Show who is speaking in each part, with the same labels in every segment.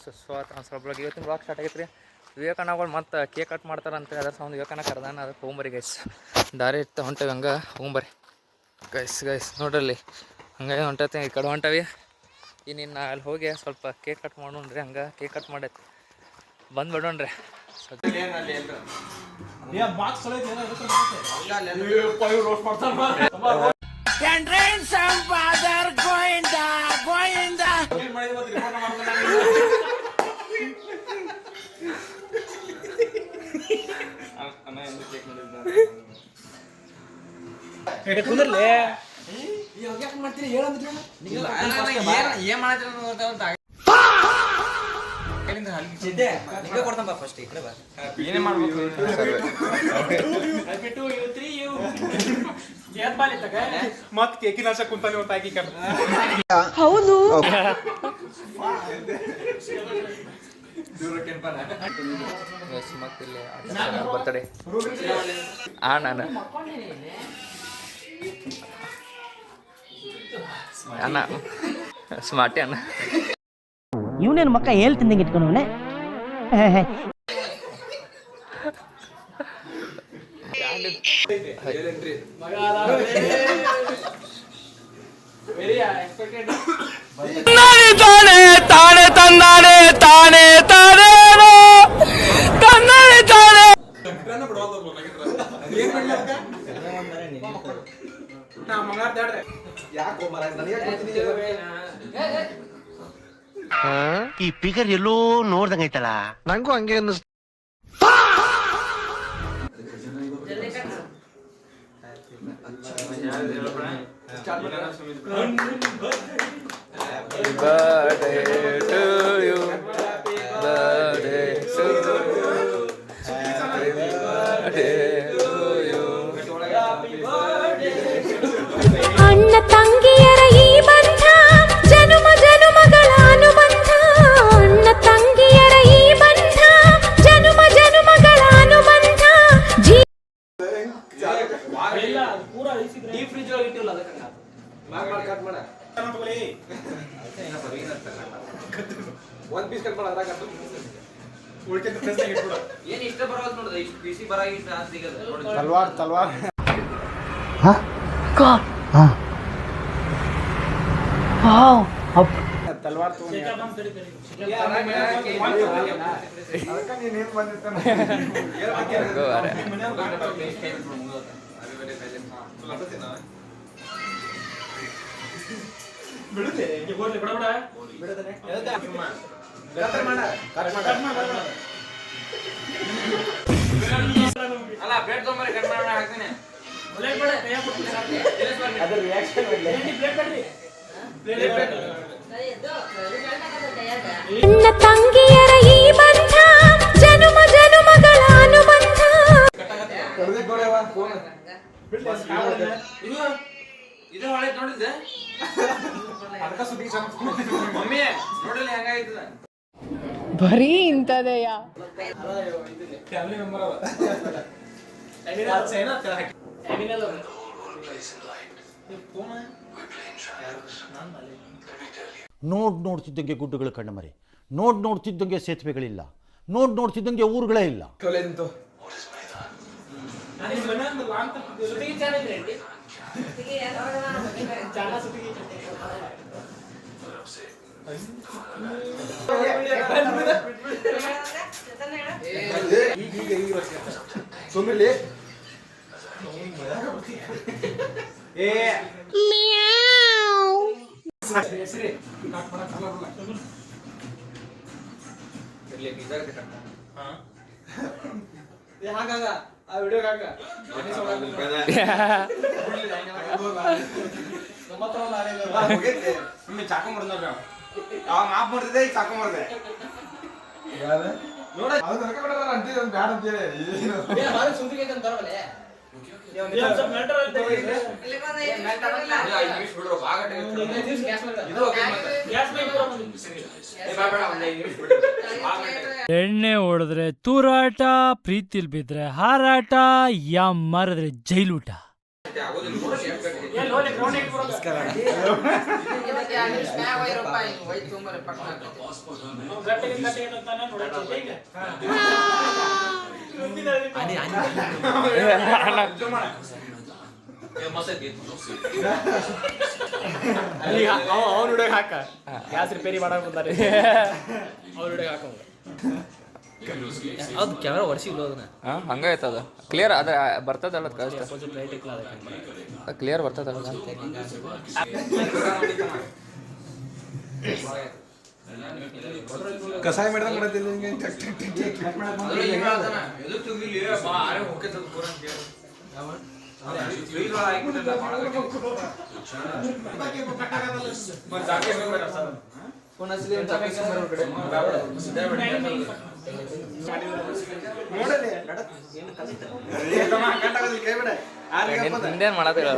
Speaker 1: ಸುಸ್ವಾಗತ ಅನ್ಸೊಬ್ಳಗೆ ಇವತ್ತಿನ blog start ಆಗೈತೆ ರೀ. ವಿವೇಕಣ್ಣಗಳು ಮತ್ತು ಕೇಕ್ ಕಟ್ ಮಾಡ್ತಾರಂತ ಅದರ ಸೌಂಡ್ ವಿವೇಕಣ್ಣ ಕರೆದಾನ. ಅದಕ್ಕೆ ಹೋಗ್ಬರಿ ಗೈಸ್, ದಾರಿ ಇತ್ತು ಹೊಂಟವಿ ಹಂಗೆ ಹೋಗ್ಬರಿ ಗೈಸ್ ನೋಡ್ರಲ್ಲಿ ಹಂಗೆ ಹೊಂಟೈತೆ. ಈ ಕಡೆ ಹೊಂಟವಿ. ಇನ್ನಿನ್ನು ಅಲ್ಲಿ ಹೋಗಿ ಸ್ವಲ್ಪ ಕೇಕ್ ಕಟ್ ಮಾಡೋಣ್ರಿ. ಹಂಗೆ ಕೇಕ್ ಕಟ್ ಮಾಡೈತಿ ಬಂದ್ಬಿಡೋಣ್ರಿ. ಕುಂದ್ರಲಿ
Speaker 2: ಮತ್ ಕೇಕಿನ ಆಶಾ ಕುಂತಾನೆ ಒಂದು ತಾಕಿ ಕರ್
Speaker 3: ಹೌದು
Speaker 1: ಬರ್ತಡೆ ನಾನು ಅಣ್ಣ ಸ್ಮಾರ್ಟಿ ಅಣ್ಣ
Speaker 3: ಇವನೇನು ಮಕ್ಕ ಹೇಳ್ತಿಂದಂಗೆ ಇಟ್ಕೊಂಡವನೆ.
Speaker 1: ತಾನೆ ತಂದಾನೆ ತಾನೆ ತಾನೇನೋ ತಂದಾನೆ ತಾನೆ.
Speaker 4: ಈ ಪಿಗರ್ ಎಲ್ಲೋ ನೋಡ್ದಂಗೈತಲ್ಲ, ನಂಗೂ ಹಂಗೆ ಅನ್ನಿಸ್ತು.
Speaker 1: Birthday to you, birthday to you, happy birthday to you.
Speaker 5: ಅಣ್ಣ ತಂಗಿಯರ ಈ ಬಂಧ ಜನುಮ ಜನುಮಗಳ ಅನುಬಂಧ. ಅಣ್ಣ ತಂಗಿಯರ ಈ ಬಂಧ ಜನುಮ ಜನುಮಗಳ ಅನುಬಂಧ.
Speaker 2: ಒಂದ್ ಪೀಸ್ ಕಟ್ ಮಾಡ
Speaker 1: ಏನ್ ಇಷ್ಟ ಬರೋದು ನೋಡ್ದ, ಇಷ್ಟು ಬಿಸಿ ಬರಾಗಿಷ್ಟ ಸಿಗದ
Speaker 2: ತಲ್ವಾರ್ ತಲ್ವಾರ್ ತಲ್ವಾರ್
Speaker 1: ಅಲ್ಲ ಪ್ಲೇಟ್ ತೊಗೊಂಬರಿ ಕಟ್ ಮಾಡೋಣ ಹಾಕ್ತೀನಿ.
Speaker 5: ಅಣ್ಣ ತಂಗಿಯರ ಈ ಬಂಧ ಜನುಮ ಜನುಮಗಳ ಅನುಬಂಧ.
Speaker 1: ಇದು ಹೊಳೆ ನೋಡಿದ್ದೆ ಮಮ್ಮಿ ನೋಡಲಿ ಹೆಂಗಾಯ್ತದ.
Speaker 3: ಬರೀ ಇಂಥದೆಯ
Speaker 2: ಫ್ಯಾಮಿಲಿ ಮೆಂಬರ್ ಅವ
Speaker 6: ನೋಡ್ತಿದ್ದಂಗೆ ಗುಡ್ಡಗಳು ಕಣ್ಣಮರೆ, ನೋಡ್ತಿದ್ದಂಗೆ ಸೇತುವೆಗಳಿಲ್ಲ, ನೋಡ್ತಿದ್ದಂಗೆ ಊರುಗಳೇ ಇಲ್ಲ.
Speaker 2: ಸುಮ್ಮಿರ್ಲಿ ಹಾಗಾಗ ಆ ವಿಡಿಯೋಗ ಚಾಕು ಮಾಡ್ದ ಅವ ಮಾಪ್ ಮಾಡ್ತಿದ್ದೆ, ಈಗ ಚಾಕು ಮಾಡ್ದೆ ನೋಡ ಅಂತಿದ್ದ ಬ್ಯಾಡ ಅಂತೇಳಿ ಸುದ್ದಿಗೆ
Speaker 7: ಎಣ್ಣೆ ಹೊಡೆದ್ರೆ ತೂರಾಟ, ಪ್ರೀತಿಲ್ ಬಿದ್ರೆ ಹಾರಾಟ, ಮರದ್ರೆ ಜೈಲೂಟ.
Speaker 8: ಅವ್ನು ಹುಡುಗ ಹಾಕ ಗ್ಯಾಸ್ ರಿಪೇರಿ ಮಾಡಕ್ ಬಂದಾರೆ ಅವ್ರ ಹುಡುಗ ಹಾಕೊಂಡ ಅದು ಕ್ಯಾಮ್ರಾ ವರ್ಷಿಲ್ಲ ಅದನ್ನ
Speaker 1: ಹಂಗಾಯ್ತದ ಕ್ಲಿಯರ್ ಅದ ಬರ್ತದಲ್ಲ ಕ್ಲಿಯರ್ ಬರ್ತದಲ್ಲ
Speaker 2: ಕಸಾಯ ಮಾಡ್ದಂಗೆ
Speaker 1: ಹಿಂದೇನ್ ಮಾಡತ್ತಿಲ್ಲ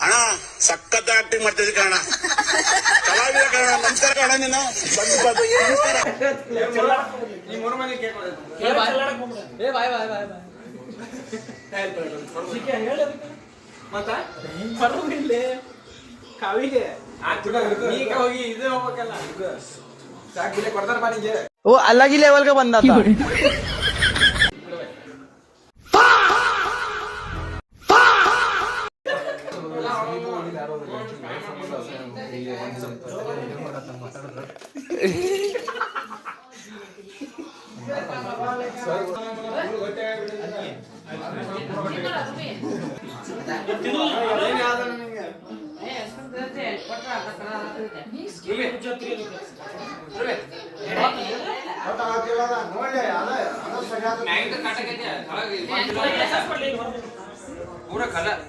Speaker 4: ಅಣ್ಣ ಸಖತ್ ಆಕ್ಟಿಂಗ್ ಮಾಡ್ತಿದ್ದೆ ಕಾರಣ ಕಲಾವಿದ ಕಾರಣ ನಮಸ್ಕಾರ ಕಾರಣ ನೀನು
Speaker 2: ಕಾವಿಗೆ ಹೋಗಿ ಇದು ಹೋಗ್ಬೇಕಲ್ಲ ಕೊಡ್ತಾರ ಬಾನಿಗೆ
Speaker 3: वो अलग ही लेवल का बंदा था
Speaker 1: ಪೂರ ಕಲರ್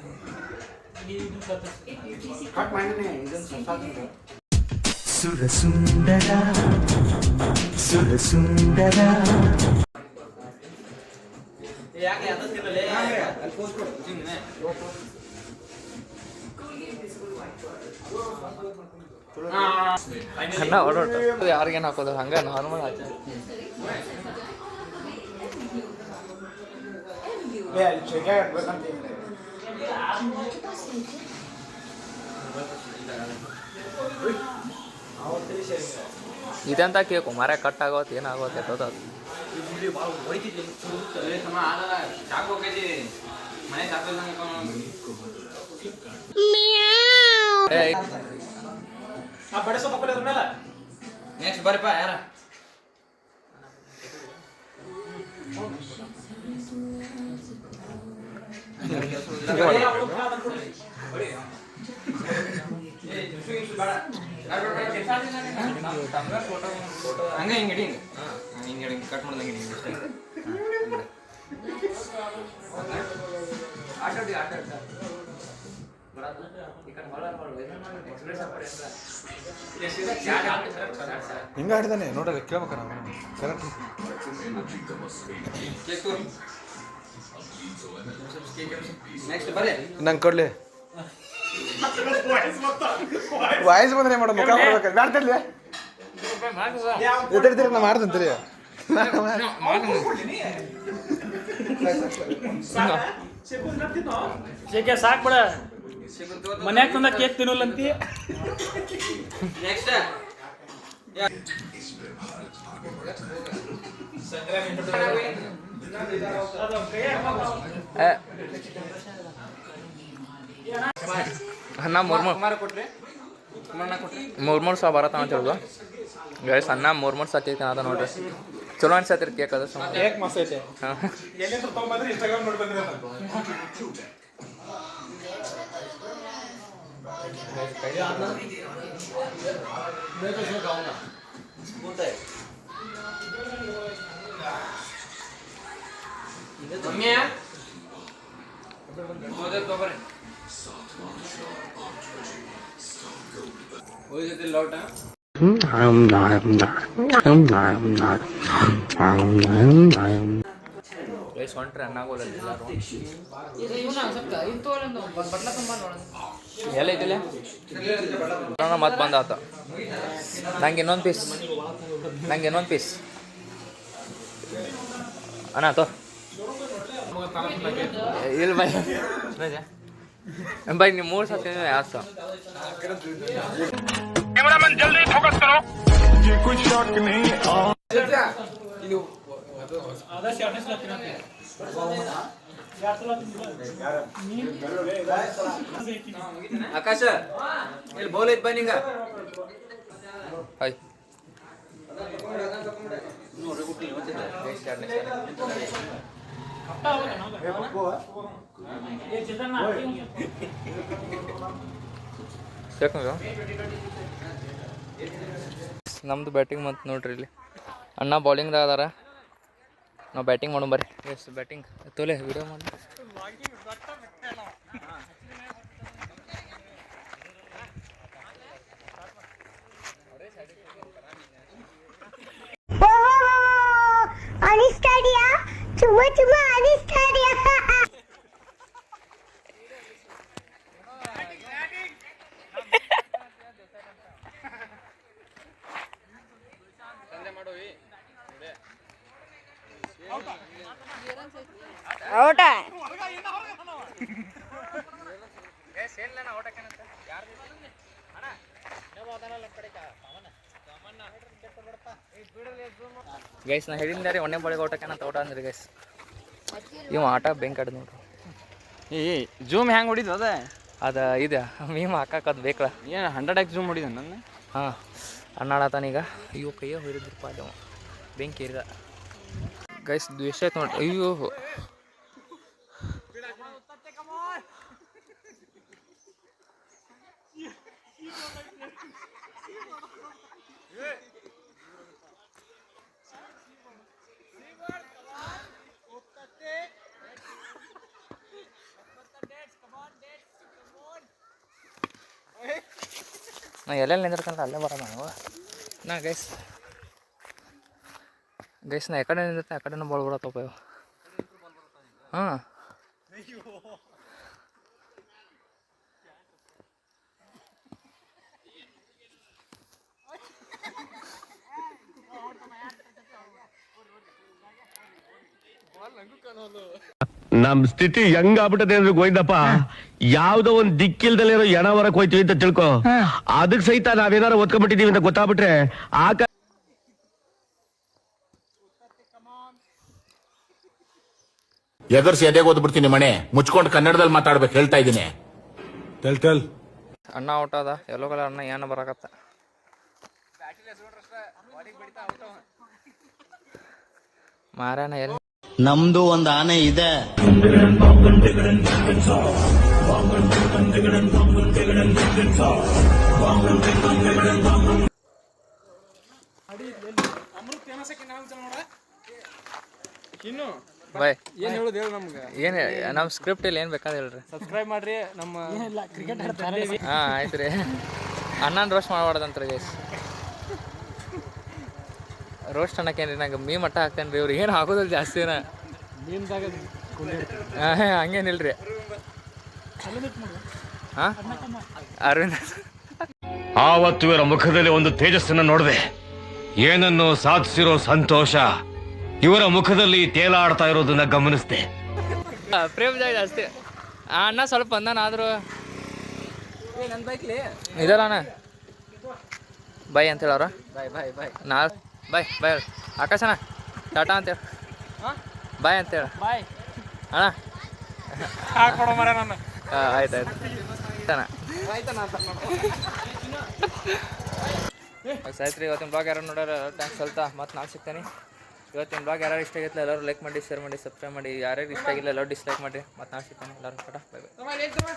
Speaker 4: ಸುರಸುಂದರ ಸುರಸುಂದರ
Speaker 1: ಅನ್ನ ಹೊರಟು ಯಾರಿಗೇನು ಹಾಕೋದು ಹಂಗ ನಾರ್ಮಲ್ ಹಾಕಿ ಇದೆಂತ ಕೇಕು ಮರ ಕಟ್ ಆಗೋತ್ ಏನಾಗೋತ್ ಎತ್ತೋದು ನೆಕ್ಸ್ಟ್ ಬರ್ರಿಪ್ಪ ಯಾರ ಹಂಗೆ ಹಿಂಗೆ ಹಿಡಿ ಹಿಂಗೆ ಹಿಂಗೆ ಕಟ್ ಮಾಡ್ದಂಗೆ ಹಿಂಗೆ ಇಷ್ಟ ಆಟಾಡಿ
Speaker 2: ಹಿಂಗ ಆಡಿದಾನೆ ನೋಡ್ರಿ ಕೇಳ್ಬೇಕಾರ ಕರೆಕ್ಟ್
Speaker 1: ನೆಕ್ಸ್ಟ್ ಬರ್ರಿ
Speaker 2: ನಂಗೆ ಕೊಡ್ಲಿ ವಾಯ್ಸ್ ಬಂದ್ರೆ ಮಾಡೋ ಮುಖ ಮಾಡ್ಬೇಕು ಬ್ಯಾಡ್ತಿರ್ಲಿ ನಾ ಮಾಡ್ತಂತೀರಿ
Speaker 8: ಶೇಕೆ ಸಾಕ್ ಬಿಡ ಮನ್ಯಾಗ ತಂದ ಕೇಕ್ ತಿನ್ನೋಲ್ಲಂತಿ
Speaker 1: ನೆಕ್ಸ್ಟ್ ಅನ್ನ ಮೂರ್ಮೂರು ಸಹ ಬರತ್ತ ಅಂತ ಹೇಳುದು ಗೈಸ್ ಅನ್ನ ಮೂರ್ಮೂರು ಸತಿ ಅದ ನೋಡ್ರಿ ಚಲೋ ಅನ್ಸತ್ರಿ ಕೇಕ್ ಅದು
Speaker 8: ಕೇಕ್ ಮಸ್ತ್ ಐತೆ
Speaker 2: ಎಲ್ಲಿಂದ ತೊಗೊಂಬಂದ್ರೆ ಇನ್ಸ್ಟಾಗ್ರಾಮ್ ನೋಡಿ ಬಂದ್ರೆ
Speaker 1: ಲೌಟ ಹೊಂಟ್ರಿ ಅನ್ನಾಗೋಲ್ಲ ಎಲ್ಲ ಐತಿಲ್ಲ ಮತ್ತೆ ಬಂದಾತ ನಂಗೆ ಇನ್ನೊಂದು ಪೀಸ್ ಅಣ್ಣ ತೋ ಇಲ್ಲ ಬೈ ಬೈ ನೀವು 3 ಸತಿ ಯಾರು ಸಹ
Speaker 8: ಆಕಾಶ ಇಲ್ಲಿ ಬೋಲ್ ಐತ್ ಬೈ ನಿಂಗ
Speaker 1: ಹಾಯ್ ನಮ್ದು ಬ್ಯಾಟಿಂಗ್ ಮತ್ತು ನೋಡ್ರಿ ಇಲ್ಲಿ ಅಣ್ಣ ಬೌಲಿಂಗ್ದಾಗ ಅದಾರ ನಾವು ಬ್ಯಾಟಿಂಗ್ ಮಾಡೋಣ ಬರ್ರಿ ಎಷ್ಟು ಬ್ಯಾಟಿಂಗ್ ತೋಲೆ ವಿಡಿಯೋ ಮಾಡಿ
Speaker 5: ಅನಿಸ್ತಾ ಇದೆಯಾ ತುಂಬಾ ತುಂಬಾ ಅನಿಸ್ತಾ ಇದೆಯಾ ಔಟ
Speaker 1: ಗೈಸ್ ನಾ ಹೇಳಿದ್ದೆ ರೀ ಒಂದೇ ಬಾಳಿಗೆ ಔಟಕ್ಕೇನಂತ ಔಟ ಅಂದ್ರಿ ಗೈಸ್ ಇವ ಆಟ ಬೆಂಕ್ ಆಡಿದ್ ನೋಡ್ರಿ
Speaker 8: ಜೂಮ್ ಹ್ಯಾಂಗ್ ಹೊಡಿದು
Speaker 1: ಅದು ಇದೆ ಮೀಮ್ ಹಾಕಕ್ಕದು ಬೇಕಲ್ಲ
Speaker 8: ಏನು 100x ಜೂಮ್ ಹೊಡಿದ ನನ್ನ
Speaker 1: ಹಾಂ ಅಣ್ಣಾಡತಾನೀಗ ಅಯ್ಯೋ ಕೈಯ ಹೊರಿದ್ರಪ್ಪ ಅಲ್ಲವ ಬೆಂಕಿ ಏರಿದ ಗೈಸ್ ದ್ವೇಷ ಆಯ್ತು ನೋಡ್ರಿ ಅಯ್ಯೋ ನಾ ಎಲ್ಲೆಲ್ಲಿ ನಿಂದಿರ್ತಾನಲ್ಲ ಅಲ್ಲೇ ಬರೋಣ ನಾವು ನಾ ಗೈಸ್ ನಾ ಎಕಡೆ ನಿಂದಿರ್ತಾನೆ ಆ ಕಡೆನೂ ಬಾಳ್ ಬಿಡತ್ತಪ್ಪ ಇವು ಹಾಂ
Speaker 9: ನಮ್ ಸ್ಥಿತಿ ಹೆಂಗಾಗ್ಬಿಟ್ಟದೆ ಅಂದ್ರೆ ಗೋಯ್ದಪ್ಪ ಯಾವ್ದೋ ಒಂದ್ ದಿಕ್ಕಿಲ್ದಲ್ಲಿರೋ ಎಣ ಹೊರಕ್ ಹೋಯ್ತೀವಿ ಅಂತ ತಿಳ್ಕೊ ಅದಕ್ ಸಹಿತ ನಾವೇನಾರು ಒತ್ಕೊಂಡ್ಬಿಟ್ಟಿದೀವಿ ಅಂತ ಗೊತ್ತಾಗ್ಬಿಟ್ರೆ
Speaker 4: ಎದುರ್ಸಿ ಎದೆಗೆ ಓದ್ಬಿಡ್ತೀನಿ ಮನೆ ಮುಚ್ಕೊಂಡು ಕನ್ನಡದಲ್ಲಿ ಮಾತಾಡ್ಬೇಕು ಹೇಳ್ತಾ ಇದ್ದೀನಿ
Speaker 1: ಅಣ್ಣ ಔಟ್ ಅದ ಎಲ್ಲೋ ಕಲರ್ ಅಣ್ಣ ಏನ ಬರಾಕತ್ತ ಮಾರಾಯಣ ಎಲ್ಲಿ
Speaker 3: ನಮ್ದು ಒಂದ್ ಆನೆ ಇದೆ.
Speaker 1: ಬಾಯ್
Speaker 8: ಏನ್ ಹೇಳೋದು ಹೇಳು ನಮ್ಗೆ
Speaker 1: ಏನು ನಮ್ಮ ಸ್ಕ್ರಿಪ್ಟ್ ಇಲ್ಲಿ ಏನು ಬೇಕಾದ ಹೇಳ್ರಿ
Speaker 8: ಸಬ್ಸ್ಕ್ರೈಬ್ ಮಾಡ್ರಿ ನಮ್ಮ ಕ್ರಿಕೆಟ್
Speaker 1: ಹಾಂ ಆಯ್ತು ರೀ ಅಣ್ಣನ ರೋಸ್ಟ್ ಮಾಡಬಾರ್ದಂತ್ರಿ ಗೈಸ್ ರೋಸ್ಟ್ ಅನ್ನಕ್ಕೇನ್ರಿ ನಂಗೆ ಮೀ ಮಟ್ಟ ಹಾಕ್ತೇನೆ ರೀ ಇವ್ರು ಏನು ಹಾಕೋದಿಲ್ಲ ಜಾಸ್ತಿನ ಹಾಂ ಹಂಗೇನಿಲ್ರಿ ಹಾಂ ಅರವಿಂದ್
Speaker 9: ಆವತ್ತು ಇವರ ಮುಖದಲ್ಲಿ ಒಂದು ತೇಜಸ್ಸನ್ನು ನೋಡಿದೆ ಏನನ್ನು ಸಾಧಿಸಿರೋ ಸಂತೋಷ ಇವರ ಮುಖದಲ್ಲಿ ತೇಲಾಡ್ತಾ ಇರೋದನ್ನ ಗಮನಿಸಿದೆ
Speaker 1: ಪ್ರೇಮ್ ಜಾಗ ಜಾಸ್ತಿ ಅಣ್ಣ ಸ್ವಲ್ಪ ಬಂದಾನ ಆದರೂ ಇದಲ್ಲ ಅಣ್ಣ ಬಾಯ್ ಅಂತ ಹೇಳವ್ರ ನಾ ಬಾಯ್ ಬಾಯ್ ಆಕಾಶಣ್ಣ ಟಾಟಾ ಅಂತೇಳಿ ಬಾಯ್ ಅಂತೇಳಿ
Speaker 8: ಬಾಯ್
Speaker 1: ಅಣ್ಣ
Speaker 8: ಹಾಕ್ಕೊಡೋ ಮರ ನಾನು
Speaker 1: ಆಯ್ತು ಆಯ್ತು ಅಣ್ಣ ಆಯ್ತು ರೀ ಇವತ್ತಿನ ಬ್ಲಾಗ್ ಯಾರು ನೋಡ್ಯಾರ ಥ್ಯಾಂಕ್ಸ್ ಹೇಳ್ತಾ ಮತ್ತೆ ನಾನು ಸಿಗ್ತೇನೆ ಇವತ್ತಿನ ಬ್ಲಾಗ್ ಯಾರು ಇಷ್ಟ ಆಗಿಲ್ಲ ಎಲ್ಲರೂ ಲೈಕ್ ಮಾಡಿ ಶೇರ್ ಮಾಡಿ ಸಬ್ಸ್ಕ್ರೈಬ್ ಮಾಡಿ ಯಾರ್ಯಾರು ಇಷ್ಟ ಆಗಿಲ್ಲ ಎಲ್ಲರೂ ಡಿಸ್ಲೈಕ್ ಮಾಡಿ ಮತ್ತೆ ನಾನು ಸಿಗ್ತೇನೆ ಎಲ್ಲರೂ ಬೈ ಬೈ